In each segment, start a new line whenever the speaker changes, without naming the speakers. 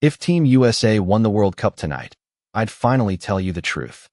If Team USA won the World Cup tonight, I'd finally tell you the truth.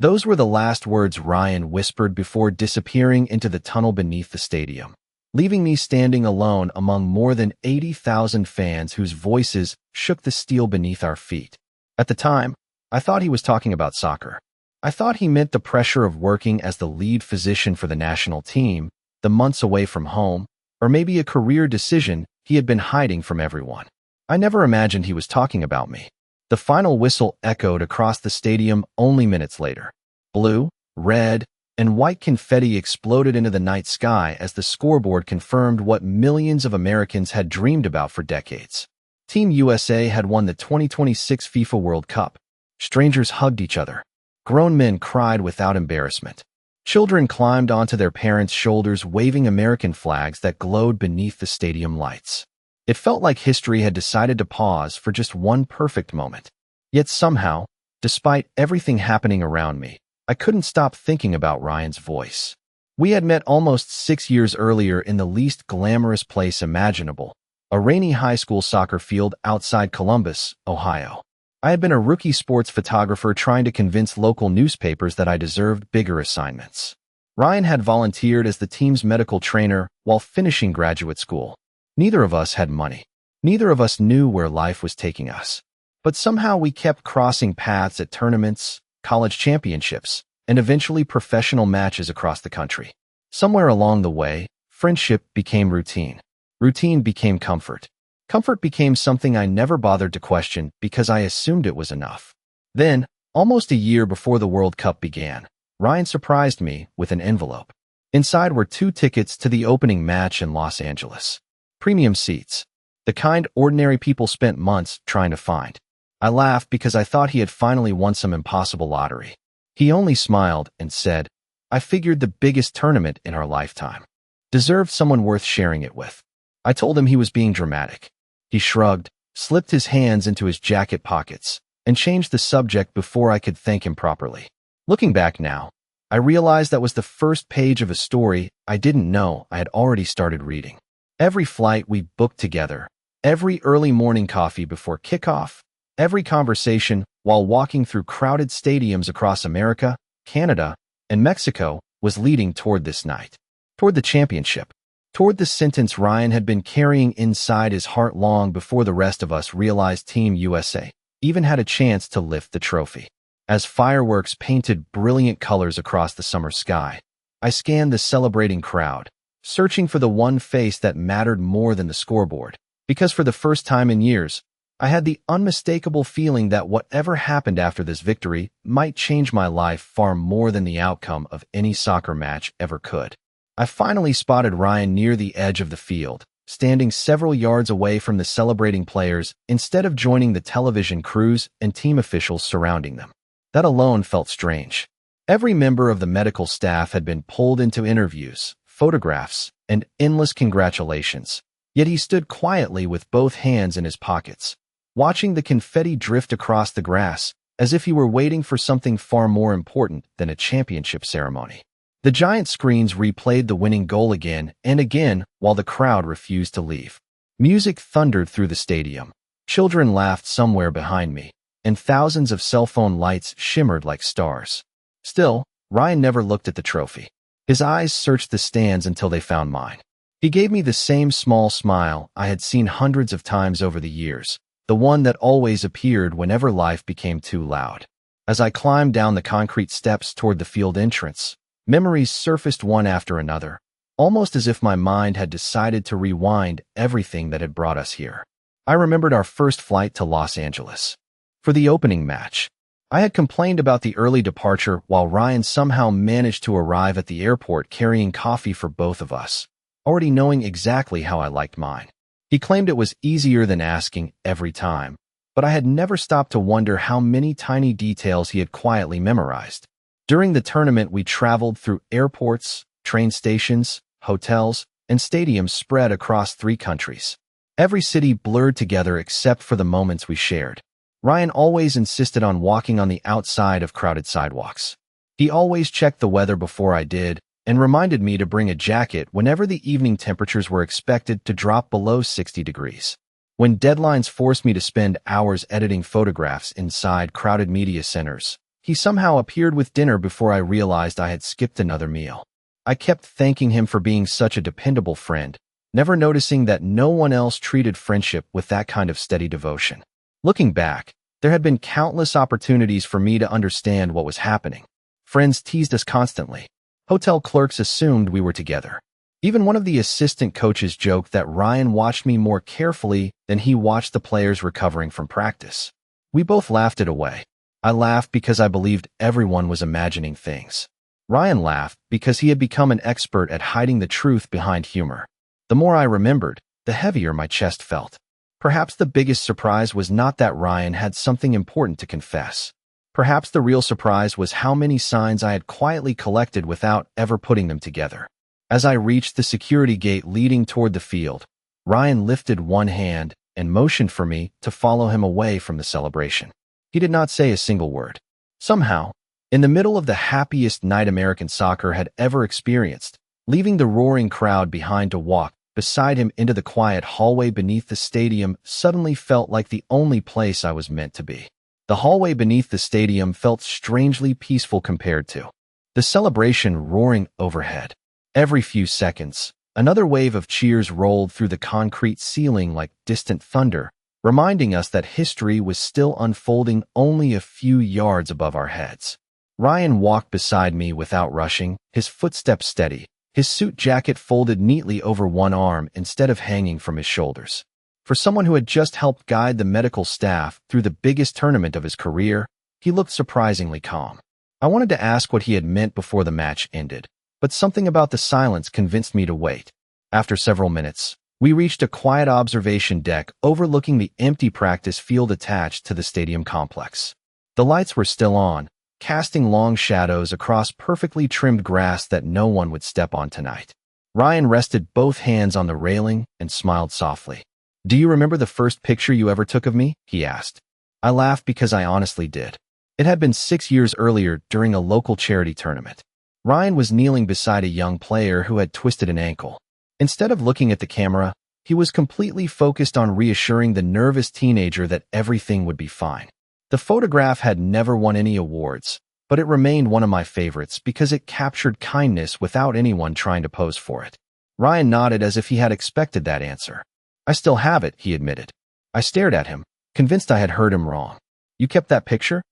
Those were the last words Ryan whispered before disappearing into the tunnel beneath the stadium, leaving me standing alone among more than 80,000 fans whose voices shook the steel beneath our feet. At the time, I thought he was talking about soccer. I thought he meant the pressure of working as the lead physician for the national team, the months away from home, or maybe a career decision he had been hiding from everyone. I never imagined he was talking about me. The final whistle echoed across the stadium only minutes later. Blue, red, and white confetti exploded into the night sky as the scoreboard confirmed what millions of Americans had dreamed about for decades. Team USA had won the 2026 FIFA World Cup. Strangers hugged each other. Grown men cried without embarrassment. Children climbed onto their parents' shoulders waving American flags that glowed beneath the stadium lights. It felt like history had decided to pause for just one perfect moment. Yet somehow, despite everything happening around me, I couldn't stop thinking about Ryan's voice. We had met almost 6 years earlier in the least glamorous place imaginable, a rainy high school soccer field outside Columbus, Ohio. I had been a rookie sports photographer trying to convince local newspapers that I deserved bigger assignments. Ryan had volunteered as the team's medical trainer while finishing graduate school. Neither of us had money. Neither of us knew where life was taking us. But somehow we kept crossing paths at tournaments, college championships, and eventually professional matches across the country. Somewhere along the way, friendship became routine. Routine became comfort. Comfort became something I never bothered to question because I assumed it was enough. Then, almost a year before the World Cup began, Ryan surprised me with an envelope. Inside were 2 tickets to the opening match in Los Angeles. Premium seats. The kind ordinary people spent months trying to find. I laughed because I thought he had finally won some impossible lottery. He only smiled and said, "I figured the biggest tournament in our lifetime deserved someone worth sharing it with." I told him he was being dramatic. He shrugged, slipped his hands into his jacket pockets, and changed the subject before I could thank him properly. Looking back now, I realized that was the first page of a story I didn't know I had already started reading. Every flight we booked together, every early morning coffee before kickoff, every conversation while walking through crowded stadiums across America, Canada, and Mexico was leading toward this night, toward the championship, toward the sentence Ryan had been carrying inside his heart long before the rest of us realized Team USA even had a chance to lift the trophy. As fireworks painted brilliant colors across the summer sky, I scanned the celebrating crowd, searching for the one face that mattered more than the scoreboard, because for the first time in years, I had the unmistakable feeling that whatever happened after this victory might change my life far more than the outcome of any soccer match ever could. I finally spotted Ryan near the edge of the field, standing several yards away from the celebrating players instead of joining the television crews and team officials surrounding them. That alone felt strange. Every member of the medical staff had been pulled into interviews, photographs, and endless congratulations, yet he stood quietly with both hands in his pockets, watching the confetti drift across the grass as if he were waiting for something far more important than a championship ceremony. The giant screens replayed the winning goal again and again while the crowd refused to leave. Music thundered through the stadium. Children laughed somewhere behind me, and thousands of cell phone lights shimmered like stars. Still, Ryan never looked at the trophy. His eyes searched the stands until they found mine. He gave me the same small smile I had seen hundreds of times over the years, the one that always appeared whenever life became too loud. As I climbed down the concrete steps toward the field entrance, memories surfaced one after another, almost as if my mind had decided to rewind everything that had brought us here. I remembered our first flight to Los Angeles. For the opening match, I had complained about the early departure while Ryan somehow managed to arrive at the airport carrying coffee for both of us, already knowing exactly how I liked mine. He claimed it was easier than asking every time, but I had never stopped to wonder how many tiny details he had quietly memorized. During the tournament, we traveled through airports, train stations, hotels, and stadiums spread across 3 countries. Every city blurred together except for the moments we shared. Ryan always insisted on walking on the outside of crowded sidewalks. He always checked the weather before I did and reminded me to bring a jacket whenever the evening temperatures were expected to drop below 60 degrees. When deadlines forced me to spend hours editing photographs inside crowded media centers, he somehow appeared with dinner before I realized I had skipped another meal. I kept thanking him for being such a dependable friend, never noticing that no one else treated friendship with that kind of steady devotion. Looking back, there had been countless opportunities for me to understand what was happening. Friends teased us constantly. Hotel clerks assumed we were together. Even one of the assistant coaches joked that Ryan watched me more carefully than he watched the players recovering from practice. We both laughed it away. I laughed because I believed everyone was imagining things. Ryan laughed because he had become an expert at hiding the truth behind humor. The more I remembered, the heavier my chest felt. Perhaps the biggest surprise was not that Ryan had something important to confess. Perhaps the real surprise was how many signs I had quietly collected without ever putting them together. As I reached the security gate leading toward the field, Ryan lifted one hand and motioned for me to follow him away from the celebration. He did not say a single word. Somehow, in the middle of the happiest night American soccer had ever experienced, leaving the roaring crowd behind to walk beside him into the quiet hallway beneath the stadium suddenly felt like the only place I was meant to be. The hallway beneath the stadium felt strangely peaceful compared to the celebration roaring overhead. Every few seconds, another wave of cheers rolled through the concrete ceiling like distant thunder, reminding us that history was still unfolding only a few yards above our heads. Ryan walked beside me without rushing, his footsteps steady, his suit jacket folded neatly over one arm instead of hanging from his shoulders. For someone who had just helped guide the medical staff through the biggest tournament of his career, he looked surprisingly calm. I wanted to ask what he had meant before the match ended, but something about the silence convinced me to wait. After several minutes, we reached a quiet observation deck overlooking the empty practice field attached to the stadium complex. The lights were still on, casting long shadows across perfectly trimmed grass that no one would step on tonight. Ryan rested both hands on the railing and smiled softly. "Do you remember the first picture you ever took of me?" he asked. I laughed because I honestly did. It had been 6 years earlier during a local charity tournament. Ryan was kneeling beside a young player who had twisted an ankle. Instead of looking at the camera, he was completely focused on reassuring the nervous teenager that everything would be fine. The photograph had never won any awards, but it remained one of my favorites because it captured kindness without anyone trying to pose for it. Ryan nodded as if he had expected that answer. "I still have it," he admitted. I stared at him, convinced I had heard him wrong. "You kept that picture?"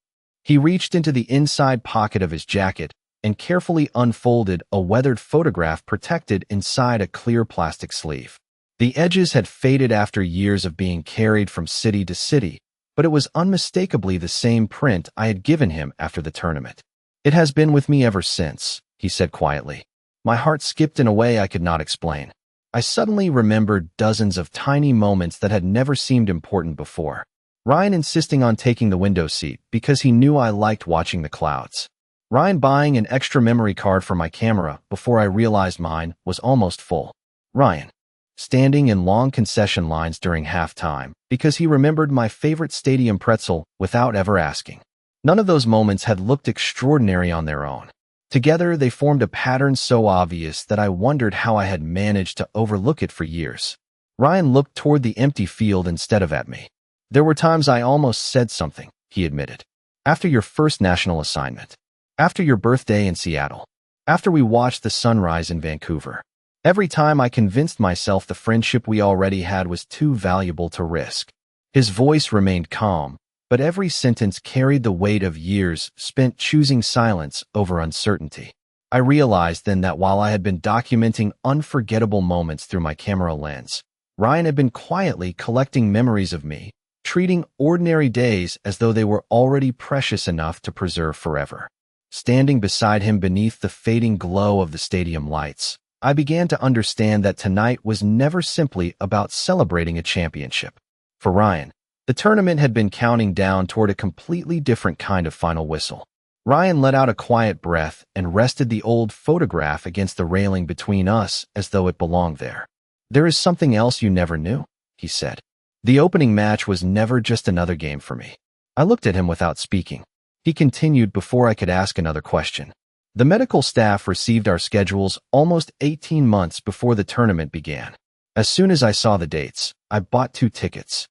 He reached into the inside pocket of his jacket and carefully unfolded a weathered photograph protected inside a clear plastic sleeve. The edges had faded after years of being carried from city to city, but it was unmistakably the same print I had given him after the tournament. "It has been with me ever since," he said quietly. My heart skipped in a way I could not explain. I suddenly remembered dozens of tiny moments that had never seemed important before. Ryan insisting on taking the window seat because he knew I liked watching the clouds. Ryan buying an extra memory card for my camera before I realized mine was almost full. Ryan standing in long concession lines during halftime because he remembered my favorite stadium pretzel without ever asking. None of those moments had looked extraordinary on their own. Together, they formed a pattern so obvious that I wondered how I had managed to overlook it for years. Ryan looked toward the empty field instead of at me. "There were times I almost said something," he admitted. "After your first national assignment. After your birthday in Seattle. After we watched the sunrise in Vancouver. Every time I convinced myself the friendship we already had was too valuable to risk." His voice remained calm, but every sentence carried the weight of years spent choosing silence over uncertainty. I realized then that while I had been documenting unforgettable moments through my camera lens, Ryan had been quietly collecting memories of me, treating ordinary days as though they were already precious enough to preserve forever. Standing beside him beneath the fading glow of the stadium lights, I began to understand that tonight was never simply about celebrating a championship. For Ryan, the tournament had been counting down toward a completely different kind of final whistle. Ryan let out a quiet breath and rested the old photograph against the railing between us as though it belonged there. "There is something else you never knew," he said. "The opening match was never just another game for me." I looked at him without speaking. He continued before I could ask another question. "The medical staff received our schedules almost 18 months before the tournament began. As soon as I saw the dates, I bought 2 tickets.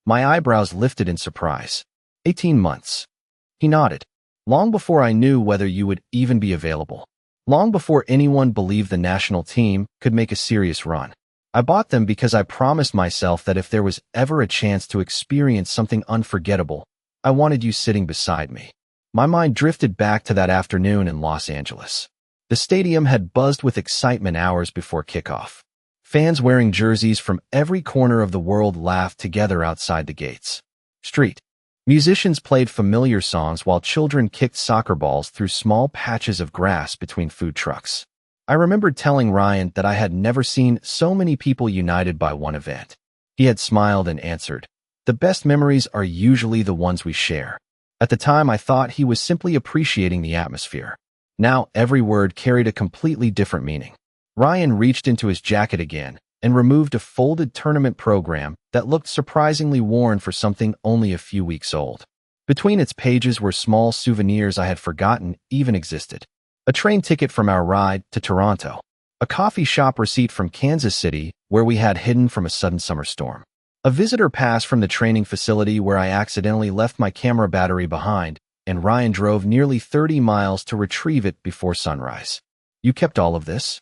My eyebrows lifted in surprise. 18 months. He nodded. Long before I knew whether you would even be available. Long before anyone believed the national team could make a serious run. I bought them because I promised myself that if there was ever a chance to experience something unforgettable, I wanted you sitting beside me. My mind drifted back to that afternoon in Los Angeles. The stadium had buzzed with excitement hours before kickoff. Fans wearing jerseys from every corner of the world laughed together outside the gates. Street. Musicians played familiar songs while children kicked soccer balls through small patches of grass between food trucks. I remembered telling Ryan that I had never seen so many people united by one event. He had smiled and answered, "The best memories are usually the ones we share." At the time, I thought he was simply appreciating the atmosphere. Now, every word carried a completely different meaning. Ryan reached into his jacket again and removed a folded tournament program that looked surprisingly worn for something only a few weeks old. Between its pages were small souvenirs I had forgotten even existed. A train ticket from our ride to Toronto. A coffee shop receipt from Kansas City, where we had hidden from a sudden summer storm. A visitor pass from the training facility where I accidentally left my camera battery behind, and Ryan drove nearly 30 miles to retrieve it before sunrise. "You kept all of this?"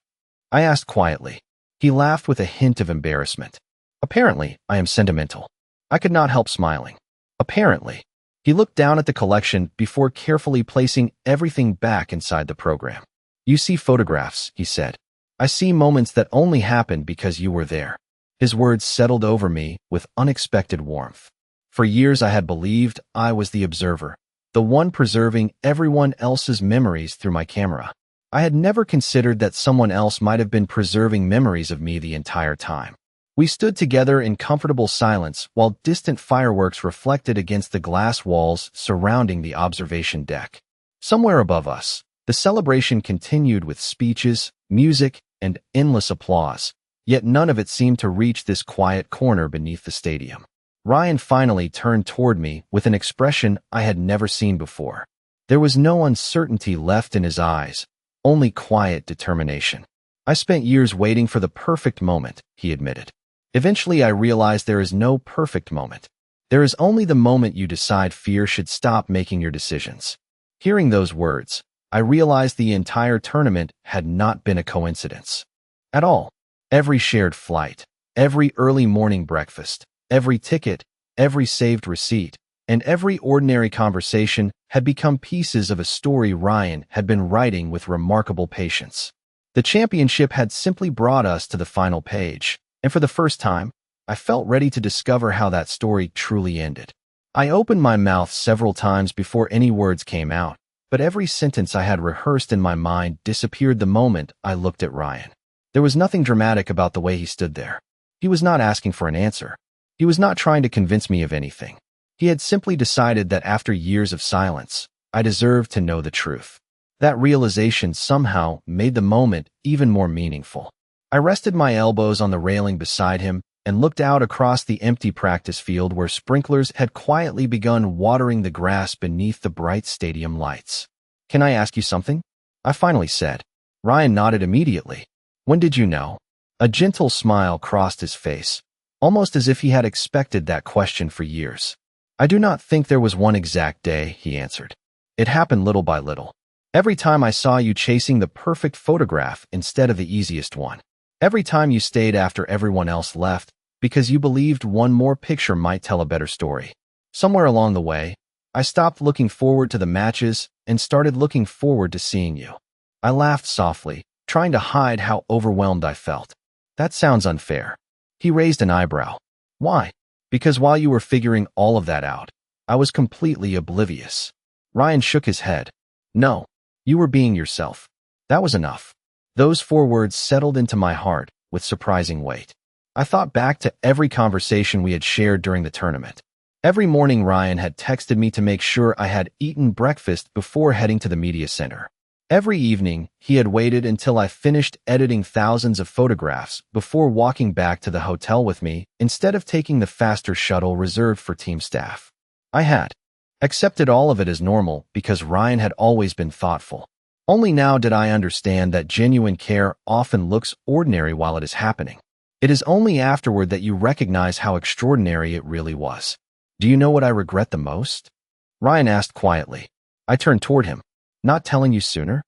I asked quietly. He laughed with a hint of embarrassment. "Apparently, I am sentimental." I could not help smiling. "Apparently." He looked down at the collection before carefully placing everything back inside the program. "You see photographs," he said. "I see moments that only happened because you were there." His words settled over me with unexpected warmth. For years I had believed I was the observer, the one preserving everyone else's memories through my camera. I had never considered that someone else might have been preserving memories of me the entire time. We stood together in comfortable silence while distant fireworks reflected against the glass walls surrounding the observation deck. Somewhere above us, the celebration continued with speeches, music, and endless applause, yet none of it seemed to reach this quiet corner beneath the stadium. Ryan finally turned toward me with an expression I had never seen before. There was no uncertainty left in his eyes, only quiet determination. "I spent years waiting for the perfect moment," he admitted. "Eventually I realized there is no perfect moment. There is only the moment you decide fear should stop making your decisions." Hearing those words, I realized the entire tournament had not been a coincidence. At all. Every shared flight, every early morning breakfast, every ticket, every saved receipt, and every ordinary conversation had become pieces of a story Ryan had been writing with remarkable patience. The championship had simply brought us to the final page, and for the first time, I felt ready to discover how that story truly ended. I opened my mouth several times before any words came out, but every sentence I had rehearsed in my mind disappeared the moment I looked at Ryan. There was nothing dramatic about the way he stood there. He was not asking for an answer. He was not trying to convince me of anything. He had simply decided that after years of silence, I deserved to know the truth. That realization somehow made the moment even more meaningful. I rested my elbows on the railing beside him and looked out across the empty practice field where sprinklers had quietly begun watering the grass beneath the bright stadium lights. "Can I ask you something?" I finally said. Ryan nodded immediately. "When did you know?" A gentle smile crossed his face, almost as if he had expected that question for years. "I do not think there was one exact day," he answered. "It happened little by little. Every time I saw you chasing the perfect photograph instead of the easiest one. Every time you stayed after everyone else left because you believed one more picture might tell a better story. Somewhere along the way, I stopped looking forward to the matches and started looking forward to seeing you." I laughed softly, trying to hide how overwhelmed I felt. "That sounds unfair." He raised an eyebrow. "Why?" "Because while you were figuring all of that out, I was completely oblivious." Ryan shook his head. "No, you were being yourself." That was enough. Those 4 words settled into my heart with surprising weight. I thought back to every conversation we had shared during the tournament. Every morning Ryan had texted me to make sure I had eaten breakfast before heading to the media center. Every evening, he had waited until I finished editing thousands of photographs before walking back to the hotel with me instead of taking the faster shuttle reserved for team staff. I had accepted all of it as normal because Ryan had always been thoughtful. Only now did I understand that genuine care often looks ordinary while it is happening. It is only afterward that you recognize how extraordinary it really was. Do you know what I regret the most? Ryan asked quietly. I turned toward him. Not telling you sooner?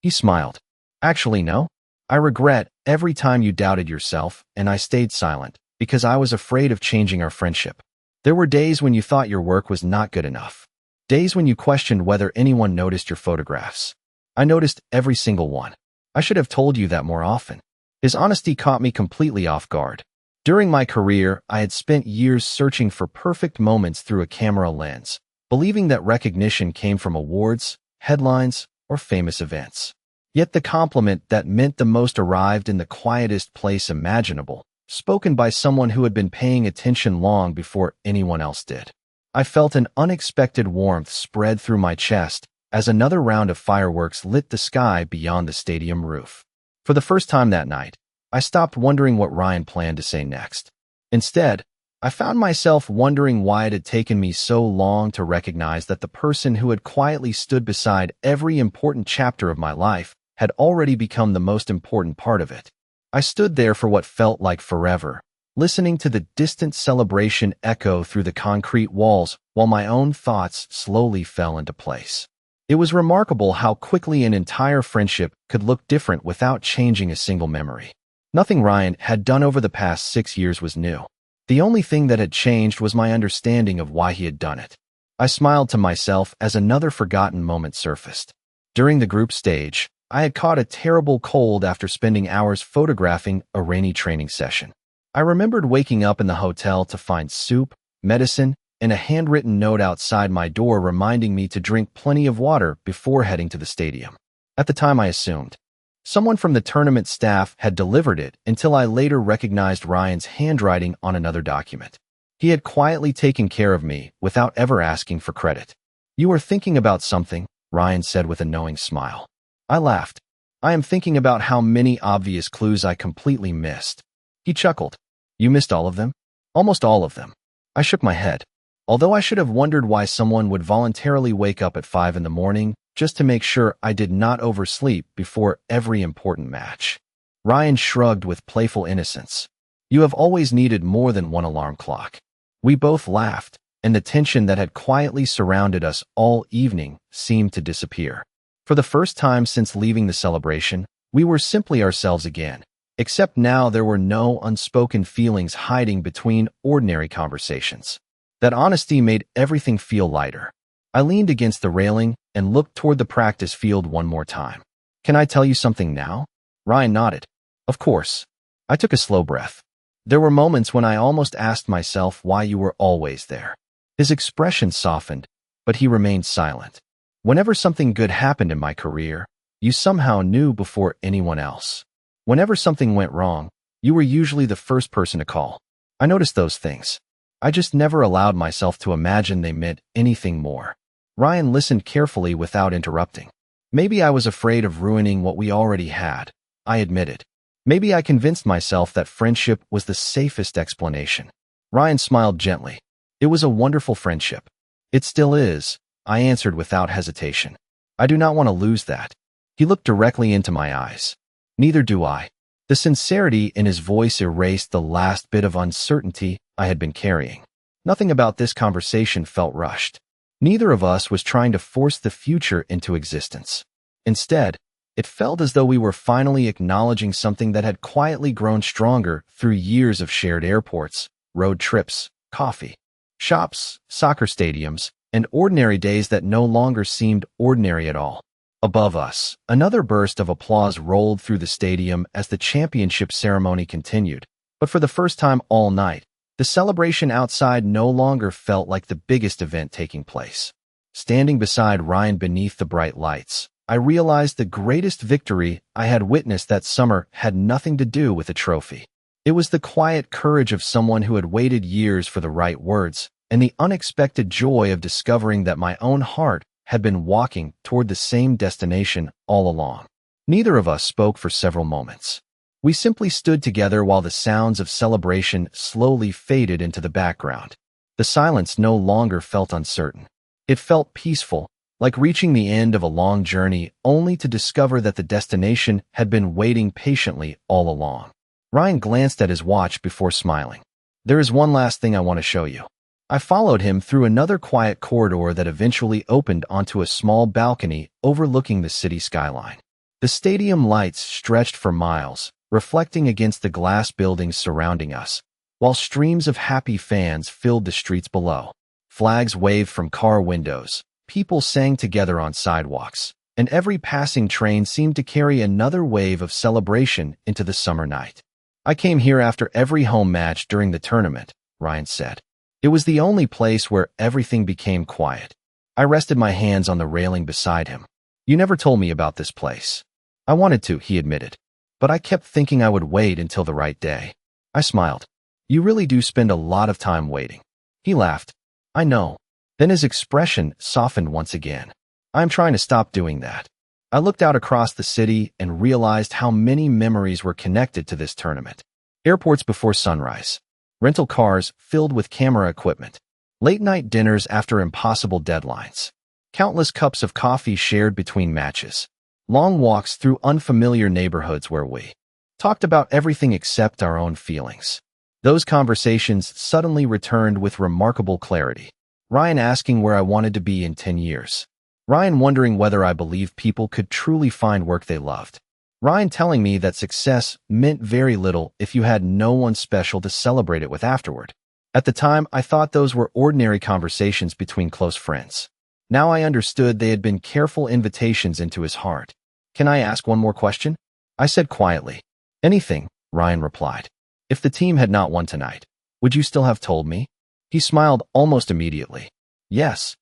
He smiled. Actually, no. I regret every time you doubted yourself, and I stayed silent, because I was afraid of changing our friendship. There were days when you thought your work was not good enough. Days when you questioned whether anyone noticed your photographs. I noticed every single one. I should have told you that more often. His honesty caught me completely off guard. During my career, I had spent years searching for perfect moments through a camera lens, believing that recognition came from awards, headlines, or famous events. Yet the compliment that meant the most arrived in the quietest place imaginable, spoken by someone who had been paying attention long before anyone else did. I felt an unexpected warmth spread through my chest as another round of fireworks lit the sky beyond the stadium roof. For the first time that night, I stopped wondering what Ryan planned to say next. Instead, I found myself wondering why it had taken me so long to recognize that the person who had quietly stood beside every important chapter of my life had already become the most important part of it. I stood there for what felt like forever, listening to the distant celebration echo through the concrete walls while my own thoughts slowly fell into place. It was remarkable how quickly an entire friendship could look different without changing a single memory. Nothing Ryan had done over the past 6 years was new. The only thing that had changed was my understanding of why he had done it. I smiled to myself as another forgotten moment surfaced. During the group stage, I had caught a terrible cold after spending hours photographing a rainy training session. I remembered waking up in the hotel to find soup, medicine, and a handwritten note outside my door reminding me to drink plenty of water before heading to the stadium. At the time, I assumed someone from the tournament staff had delivered it until I later recognized Ryan's handwriting on another document. He had quietly taken care of me without ever asking for credit. You are thinking about something, Ryan said with a knowing smile. I laughed. I am thinking about how many obvious clues I completely missed. He chuckled. You missed all of them? Almost all of them. I shook my head. Although I should have wondered why someone would voluntarily wake up at 5 in the morning just to make sure I did not oversleep before every important match. Ryan shrugged with playful innocence. You have always needed more than one alarm clock. We both laughed, and the tension that had quietly surrounded us all evening seemed to disappear. For the first time since leaving the celebration, we were simply ourselves again, except now there were no unspoken feelings hiding between ordinary conversations. That honesty made everything feel lighter. I leaned against the railing and looked toward the practice field one more time. Can I tell you something now? Ryan nodded. Of course. I took a slow breath. There were moments when I almost asked myself why you were always there. His expression softened, but he remained silent. Whenever something good happened in my career, you somehow knew before anyone else. Whenever something went wrong, you were usually the first person to call. I noticed those things. I just never allowed myself to imagine they meant anything more. Ryan listened carefully without interrupting. Maybe I was afraid of ruining what we already had, I admitted. Maybe I convinced myself that friendship was the safest explanation. Ryan smiled gently. It was a wonderful friendship. It still is, I answered without hesitation. I do not want to lose that. He looked directly into my eyes. Neither do I. The sincerity in his voice erased the last bit of uncertainty I had been carrying. Nothing about this conversation felt rushed. Neither of us was trying to force the future into existence. Instead, it felt as though we were finally acknowledging something that had quietly grown stronger through years of shared airports, road trips, coffee, shops, soccer stadiums, and ordinary days that no longer seemed ordinary at all. Above us, another burst of applause rolled through the stadium as the championship ceremony continued. But for the first time all night, the celebration outside no longer felt like the biggest event taking place. Standing beside Ryan beneath the bright lights, I realized the greatest victory I had witnessed that summer had nothing to do with a trophy. It was the quiet courage of someone who had waited years for the right words, and the unexpected joy of discovering that my own heart had been walking toward the same destination all along. Neither of us spoke for several moments. We simply stood together while the sounds of celebration slowly faded into the background. The silence no longer felt uncertain. It felt peaceful, like reaching the end of a long journey only to discover that the destination had been waiting patiently all along. Ryan glanced at his watch before smiling. There is one last thing I want to show you. I followed him through another quiet corridor that eventually opened onto a small balcony overlooking the city skyline. The stadium lights stretched for miles, reflecting against the glass buildings surrounding us, while streams of happy fans filled the streets below. Flags waved from car windows, people sang together on sidewalks, and every passing train seemed to carry another wave of celebration into the summer night. I came here after every home match during the tournament, Ryan said. It was the only place where everything became quiet. I rested my hands on the railing beside him. You never told me about this place. I wanted to, he admitted, but I kept thinking I would wait until the right day. I smiled. You really do spend a lot of time waiting. He laughed. I know. Then his expression softened once again. I'm trying to stop doing that. I looked out across the city and realized how many memories were connected to this tournament. Airports before sunrise, rental cars filled with camera equipment, late-night dinners after impossible deadlines, countless cups of coffee shared between matches, long walks through unfamiliar neighborhoods where we talked about everything except our own feelings. Those conversations suddenly returned with remarkable clarity. Ryan asking where I wanted to be in 10 years. Ryan wondering whether I believed people could truly find work they loved. Ryan telling me that success meant very little if you had no one special to celebrate it with afterward. At the time, I thought those were ordinary conversations between close friends. Now I understood they had been careful invitations into his heart. Can I ask one more question? I said quietly. Anything, Ryan replied. If the team had not won tonight, would you still have told me? He smiled almost immediately. Yes.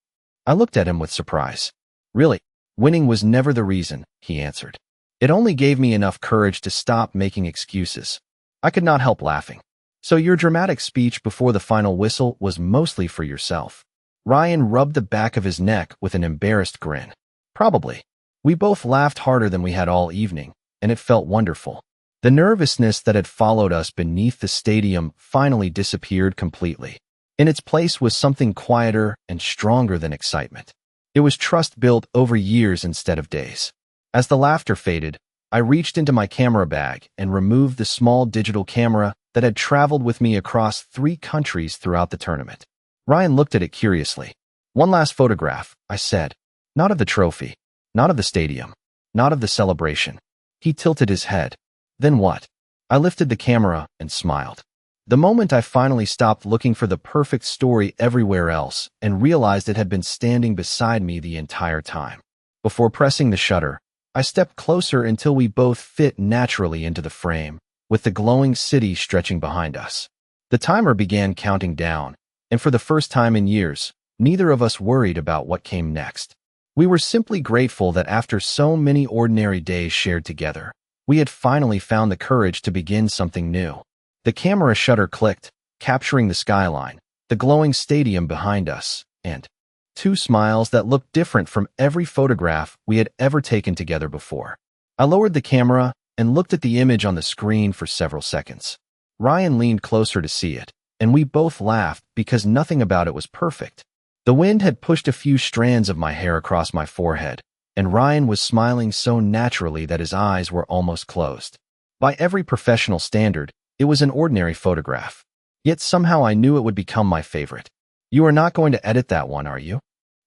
I looked at him with surprise. Really, winning was never the reason, he answered. It only gave me enough courage to stop making excuses. I could not help laughing. So your dramatic speech before the final whistle was mostly for yourself. Ryan rubbed the back of his neck with an embarrassed grin. Probably. We both laughed harder than we had all evening, and it felt wonderful. The nervousness that had followed us beneath the stadium finally disappeared completely. In its place was something quieter and stronger than excitement. It was trust built over years instead of days. As the laughter faded, I reached into my camera bag and removed the small digital camera that had traveled with me across 3 countries throughout the tournament. Ryan looked at it curiously. One last photograph, I said. Not of the trophy, not of the stadium, not of the celebration. He tilted his head. Then what? I lifted the camera and smiled. The moment I finally stopped looking for the perfect story everywhere else and realized it had been standing beside me the entire time. Before pressing the shutter, I stepped closer until we both fit naturally into the frame, with the glowing city stretching behind us. The timer began counting down, and for the first time in years, neither of us worried about what came next. We were simply grateful that after so many ordinary days shared together, we had finally found the courage to begin something new. The camera shutter clicked, capturing the skyline, the glowing stadium behind us, and 2 smiles that looked different from every photograph we had ever taken together before. I lowered the camera and looked at the image on the screen for several seconds. Ryan leaned closer to see it, and we both laughed because nothing about it was perfect. The wind had pushed a few strands of my hair across my forehead, and Ryan was smiling so naturally that his eyes were almost closed. By every professional standard, it was an ordinary photograph. Yet somehow I knew it would become my favorite. You are not going to edit that one, are you?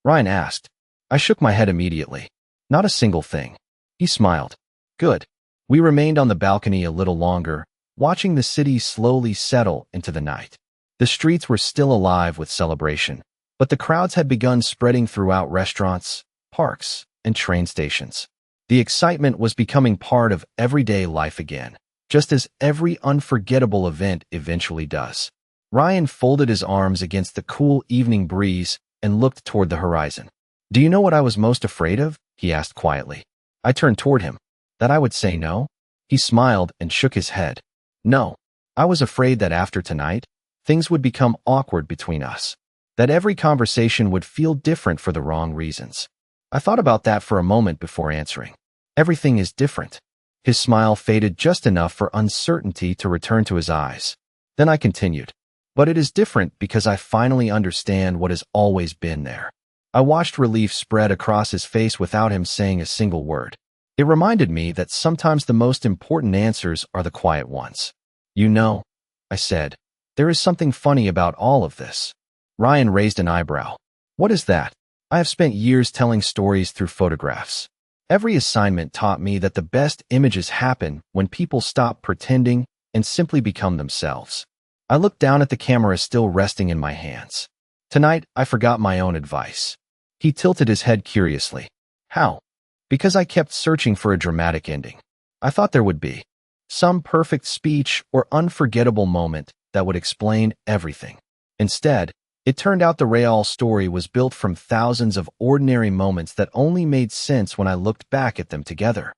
Ryan asked. I shook my head immediately. Not a single thing. He smiled. Good. We remained on the balcony a little longer, watching the city slowly settle into the night. The streets were still alive with celebration, but the crowds had begun spreading throughout restaurants, parks, and train stations. The excitement was becoming part of everyday life again, just as every unforgettable event eventually does. Ryan folded his arms against the cool evening breeze and looked toward the horizon. Do you know what I was most afraid of? He asked quietly. I turned toward him. That I would say no? He smiled and shook his head. No. I was afraid that after tonight, things would become awkward between us. That every conversation would feel different for the wrong reasons. I thought about that for a moment before answering. Everything is different. His smile faded just enough for uncertainty to return to his eyes. Then I continued. But it is different because I finally understand what has always been there. I watched relief spread across his face without him saying a single word. It reminded me that sometimes the most important answers are the quiet ones. You know, I said, there is something funny about all of this. Ryan raised an eyebrow. What is that? I have spent years telling stories through photographs. Every assignment taught me that the best images happen when people stop pretending and simply become themselves. I looked down at the camera still resting in my hands. Tonight, I forgot my own advice. He tilted his head curiously. How? Because I kept searching for a dramatic ending. I thought there would be some perfect speech or unforgettable moment that would explain everything. Instead, it turned out the real story was built from thousands of ordinary moments that only made sense when I looked back at them together.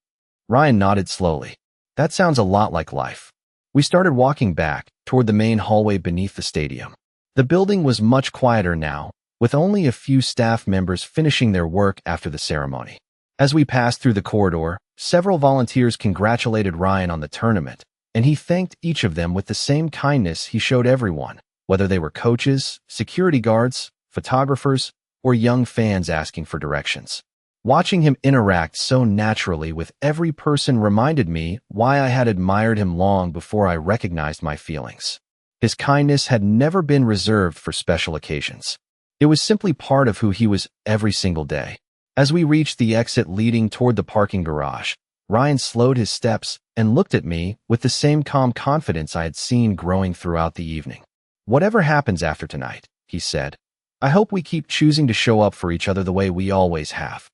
Ryan nodded slowly. That sounds a lot like life. We started walking back toward the main hallway beneath the stadium. The building was much quieter now, with only a few staff members finishing their work after the ceremony. As we passed through the corridor, several volunteers congratulated Ryan on the tournament, and he thanked each of them with the same kindness he showed everyone, whether they were coaches, security guards, photographers, or young fans asking for directions. Watching him interact so naturally with every person reminded me why I had admired him long before I recognized my feelings. His kindness had never been reserved for special occasions. It was simply part of who he was every single day. As we reached the exit leading toward the parking garage, Ryan slowed his steps and looked at me with the same calm confidence I had seen growing throughout the evening. Whatever happens after tonight, he said, I hope we keep choosing to show up for each other the way we always have.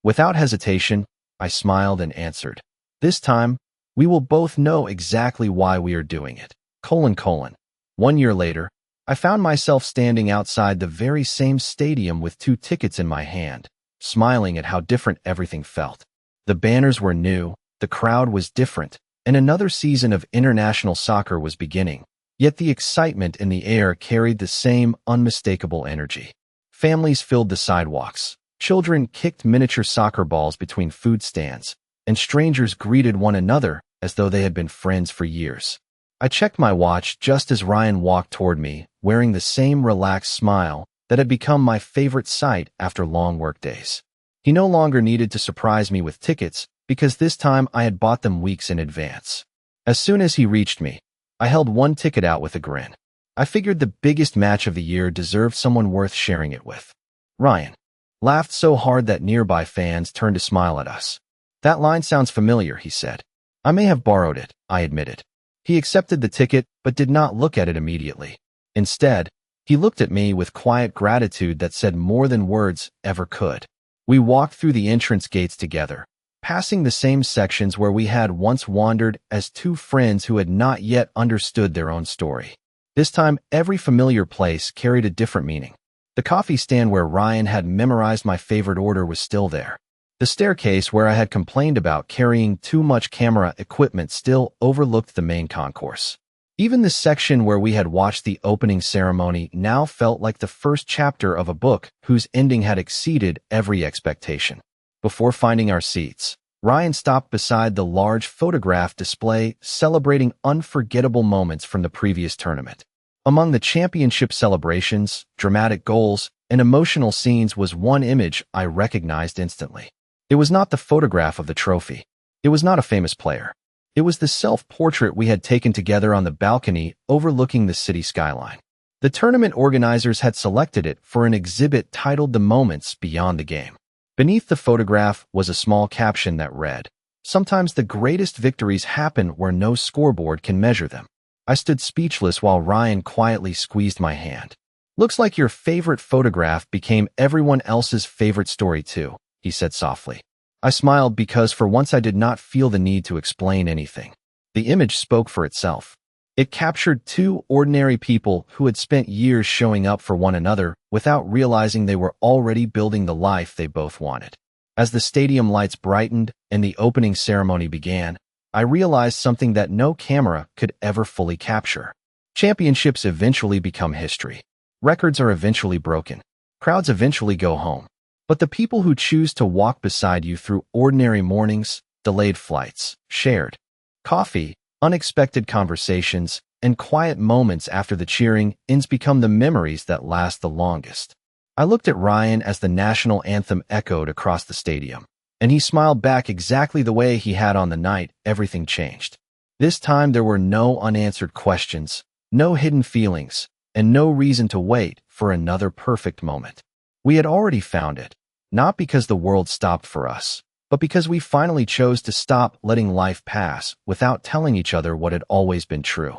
Without hesitation, I smiled and answered, this time, we will both know exactly why we are doing it. 1 year later, I found myself standing outside the very same stadium with 2 tickets in my hand, smiling at how different everything felt. The banners were new, the crowd was different, and another season of international soccer was beginning. Yet the excitement in the air carried the same unmistakable energy. Families filled the sidewalks, children kicked miniature soccer balls between food stands, and strangers greeted one another as though they had been friends for years. I checked my watch just as Ryan walked toward me, wearing the same relaxed smile that had become my favorite sight after long workdays. He no longer needed to surprise me with tickets because this time I had bought them weeks in advance. As soon as he reached me, I held 1 ticket out with a grin. I figured the biggest match of the year deserved someone worth sharing it with. Ryan laughed so hard that nearby fans turned to smile at us. That line sounds familiar, he said. I may have borrowed it, I admitted. He accepted the ticket but did not look at it immediately. Instead, he looked at me with quiet gratitude that said more than words ever could. We walked through the entrance gates together, passing the same sections where we had once wandered as 2 friends who had not yet understood their own story. This time, every familiar place carried a different meaning. The coffee stand where Ryan had memorized my favorite order was still there. The staircase where I had complained about carrying too much camera equipment still overlooked the main concourse. Even the section where we had watched the opening ceremony now felt like the first chapter of a book whose ending had exceeded every expectation. Before finding our seats, Ryan stopped beside the large photograph display celebrating unforgettable moments from the previous tournament. Among the championship celebrations, dramatic goals, and emotional scenes was one image I recognized instantly. It was not the photograph of the trophy. It was not a famous player. It was the self-portrait we had taken together on the balcony overlooking the city skyline. The tournament organizers had selected it for an exhibit titled The Moments Beyond the Game. Beneath the photograph was a small caption that read, "Sometimes the greatest victories happen where no scoreboard can measure them." I stood speechless while Ryan quietly squeezed my hand. "Looks like your favorite photograph became everyone else's favorite story too," he said softly. I smiled because for once I did not feel the need to explain anything. The image spoke for itself. It captured 2 ordinary people who had spent years showing up for one another without realizing they were already building the life they both wanted. As the stadium lights brightened and the opening ceremony began, I realized something that no camera could ever fully capture. Championships eventually become history. Records are eventually broken. Crowds eventually go home. But the people who choose to walk beside you through ordinary mornings, delayed flights, shared coffee, unexpected conversations, and quiet moments after the cheering ends become the memories that last the longest. I looked at Ryan as the national anthem echoed across the stadium, and he smiled back exactly the way he had on the night everything changed. This time there were no unanswered questions, no hidden feelings, and no reason to wait for another perfect moment. We had already found it, not because the world stopped for us, but because we finally chose to stop letting life pass without telling each other what had always been true.